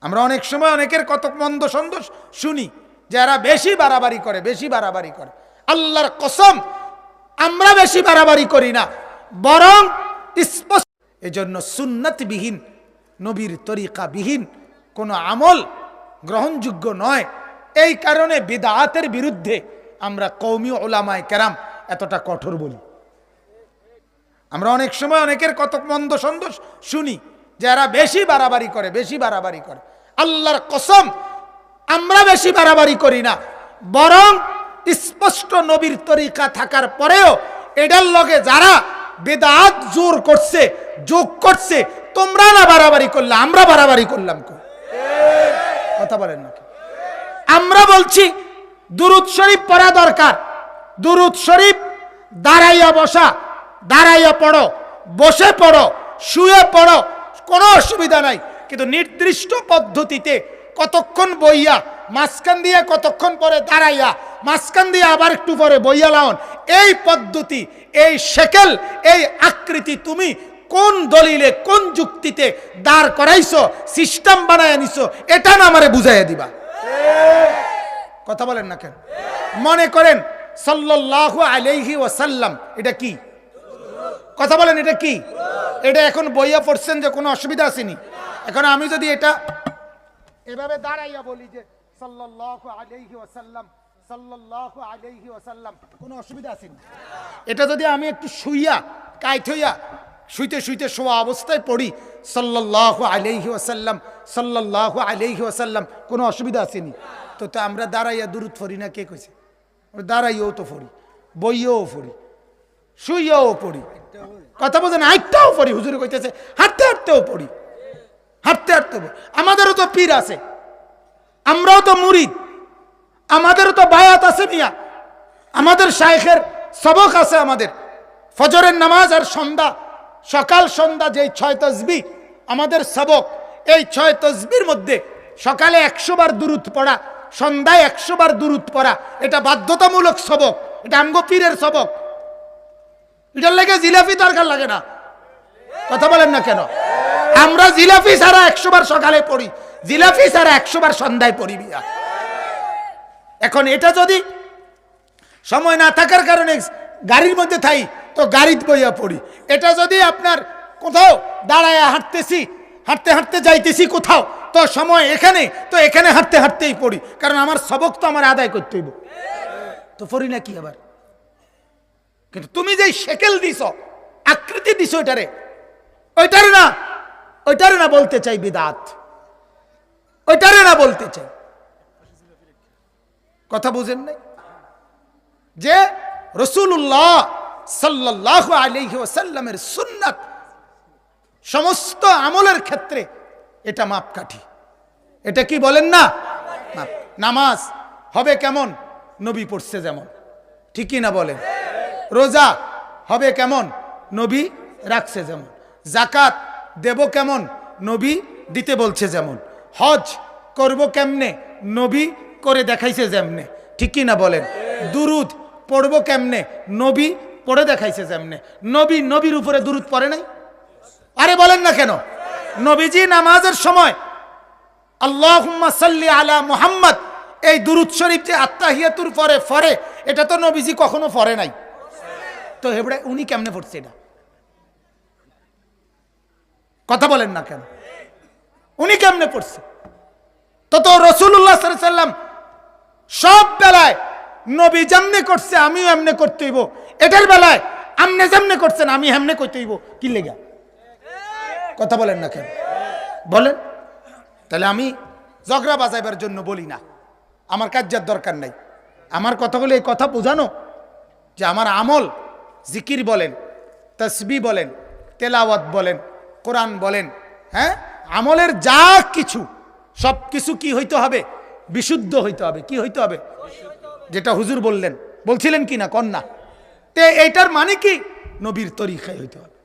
আমরা অনেক সময় অনেকের কত মন্দ সন্দ শুনি, যারা বেশি বাড়াবাড়ি করে, বেশি বাড়াবাড়ি করে। আল্লাহর কসম, আমরা বেশি বাড়াবাড়ি করি না, বরং স্পষ্ট। এজন্য সুন্নতবিহীন, নবীর তরিকা বিহীন কোনো আমল গ্রহণযোগ্য নয়। এই কারণে বিদআতের বিরুদ্ধে আমরা কওমি উলামায়ে কেরাম এতটা কঠোর বলি। আমরা অনেক সময় অনেকের কত মন্দ সন্দ শুনি, যারা বেশি বাড়াবাড়ি করে, বেশি বাড়াবাড়ি করে। আল্লাহর কসম, আমরা বেশি বাড়াবাড়ি করি না, বরং স্পষ্ট নবীর তরিকা থাকার পরেও এটার লগে যারা বিদআত জোর করছে, যোগ করছে, তোমরা না বাড়াবাড়ি করলে আমরা বাড়াবাড়ি করলাম। কথা বলেন না? আমরা বলছি দুরূদ শরীফ পড়া দরকার। দুরূদ শরীফ দাঁড়াইয়া বসা, দাঁড়াইয়া পড়ো, বসে পড়ো, শুয়ে পড়ো, কোনো অসুবিধা নাই। কিন্তু নির্দিষ্ট পদ্ধতিতে কতক্ষণ বইয়া, মাঝখান দিয়ে কতক্ষণ পরে দাঁড়াইয়া, মাঝখান দিয়ে আবার একটু পরে বইয়া লাউন, এই পদ্ধতি, এই শেকেল, এই আকৃতি তুমি কোন দলিলে, কোন যুক্তিতে দাঁড় করাইছো, সিস্টেম বানায় নিছো, এটা না আমারে বুঝাইয়া দিবা। কথা বলেন না কেন? মনে করেন সাল্লাল্লাহু আলাইহি ওয়াসাল্লাম, এটা কি? কথা বলেন, এটা কি? এটা এখন বইয়া পড়ছেন যে কোনো অসুবিধা আসেনি? এখন আমি যদি এটা এভাবে দাঁড়াইয়া বলি যে সাল্লাল্লাহু আলাইহি ওয়াসাল্লাম, সাল্লাল্লাহু আলাইহি ওয়াসাল্লাম, কোনো অসুবিধা আসেনি? এটা যদি আমি একটু শুইয়া, কাইত হইয়া, শুইতে শুইতে শোয়া অবস্থায় পড়ি সাল্লাল্লাহু আলাইহি ওয়াসাল্লাম, সাল্লাল্লাহু আলাইহি ওয়াসাল্লাম, কোনো অসুবিধা আসেনি? তো আমরা দাঁড়াইয়া দুরূদ পড়ি না? কে কইছে? দাঁড়াইয়াও তো পড়ি, বইয়াও পড়ি, শুইয়াও পড়ি। কথা বলছেন? হাঁটতেও পড়ি। হুজুরে কইতেছে হাঁটতে হাঁটতেও পড়ি, হাঁটতে হাঁটতে। আমাদেরও তো পীর আছে, আমরাও তো মুরিদ, আমাদেরও তো বায়াত আছে মিয়া, আমাদের শাইখের সবক আছে। আমাদের ফজরের নামাজ আর সন্ধ্যা, সকাল সন্ধ্যা যেই 6 তাসবিহ আমাদের সবক, এই 6 তাসবিহর মধ্যে সকালে 100 বার দুরূদ পড়া, সন্ধ্যায় 100 বার দুরূদ পড়া, এটা বাধ্যতামূলক সবক। এটা আমগো পীরের সবক। এটার লাগে জিলাপি দরকার লাগে না। কথা বলেন না কেন? আমরা জিলাপি ছাড়া 100 বার সকালে পড়ি, জিলাপি ছাড়া 100 বার সন্ধ্যায় পড়ি বিয়া। এখন এটা যদি সময় না থাকার কারণে গাড়ির মধ্যে থাই তো গাড়িতে বইয়া পড়ি। এটা যদি আপনার কোথাও দাঁড়ায় হাঁটতেছি, হাঁটতে হাঁটতে যাইতেছি কোথাও, তো সময় এখানে, তো এখানে হাঁটতে হাঁটতেই পড়ি, কারণ আমার সবক তো আমার আদায় করতে হইব। তো পড়ি না কি আবার? কিন্তু তুমি যেই শেকেল দিছ, আকৃতি দিছ, ওইটারে না, ওইটারে না বলতে চাই বিদআত, ওইটারে না বলতে চাই। কথা বুঝেন নাই? যে রাসূলুল্লাহ সাল্লাল্লাহু আলাইহি ওয়াসাল্লামের সুন্নাত সমস্ত আমলের ক্ষেত্রে এটা মাপকাঠি। এটা কি বলেন না? নামাজ হবে কেমন? নবী পড়ছে যেমন, ঠিকই না বলেন? রোজা হবে কেমন? নবী রাখছে যেমন। যাকাত দেব কেমন? নবী দিতে বলছে যেমন। হজ করব কেমনে? নবী করে দেখাইছে যেমনে, ঠিকই না বলেন? দুরুদ পড়ব কেমনে? নবী পড়ে দেখাইছে যেমনে। নবী নবীর উপরে দুরুদ পড়ে নাই? আরে বলেন না কেন? নবীজি নামাজের সময় আল্লাহুম্মা সাল্লি আলা মুহাম্মদ, এই দুরুদ শরীফ যে আত্তাহিয়াতুর পরে পড়ে, এটা তো নবীজি কখনো পড়ে নাই। তো হেবড়ে উনি কেমনে পড়ছে এটা? কথা বলেন না কেন? উনি কেমনে পড়ছে? তো রাসূলুল্লাহ সাল্লাল্লাহু আলাইহি ওয়াসাল্লাম সব বেলায় নবী যেমনে করছে আমিও এমনে করতে হইব, এটার বেলায় আমনে যেমনে করছেন আমি হেমনে করতে হইব, কি লেগা? কথা বলেন না কেন? বলেন। তাহলে আমি ঝগড়া বাজাইবার জন্য বলি না, আমার কাজের দরকার নাই। আমার কথা হলো এই কথা বোঝানো যে আমার আমল, জিকির বলেন, তাসবিহ বলেন, তেলাওয়াত বলেন, কোরআন বলেন, হ্যাঁ, আমলের যা কিছু সব কিছু কি হইতে হবে? বিশুদ্ধ হইতে হবে। কি হইতে হবে? যেটা হুজুর বললেন, বলছিলেন কি না কন্যা, তে এইটার মানে কি? নবীর তরিকায় হইতে হবে।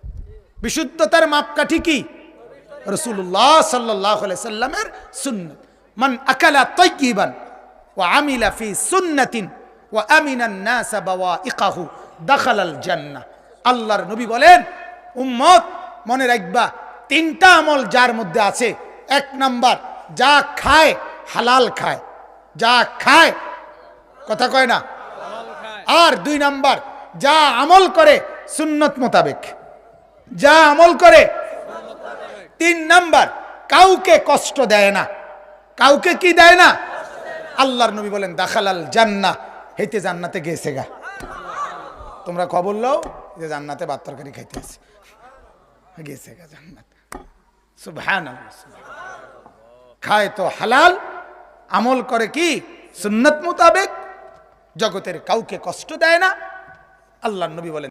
বিশুদ্ধতার মাপকাঠি কি? রাসূলুল্লাহ সাল্লাল্লাহু আলাইহি সাল্লামের সুন্নাত। মান আকালা তাইয়িবান ওয়া আমিলা ফি সুন্নাতিন ওয়া আমিনান নাস বাওয়াইকাহু দাখালাল জান্নাহ। আল্লাহর নবী বলেন, উম্মত মনে রাখবা, 3টা আমল যার মধ্যে আছে, 1 নাম্বার যা খায় হালাল খায়, যা খায় কথা কয় না। আর 2 নাম্বার যা আমল করে সুন্নত মোতাবেক, যা আমল করে। 3 নাম্বার কাউকে কষ্ট দেয় না, কাউকে কি দেয় না। আল্লাহর নবী বলেন দাখালাল জান্নাহ, হেতে জান্নাতে গেছে গা। তোমরা খবর লও যে জান্নাতে ভাত তরকারি খাইতে আছে, গেছে গা জান্নাত। সুবহানাল্লাহ। খায় তো হালাল, আমল করে কি সুন্নত মোতাবেক, জগতের কাউকে কষ্ট দেয় না। আল্লাহর নবী বলেন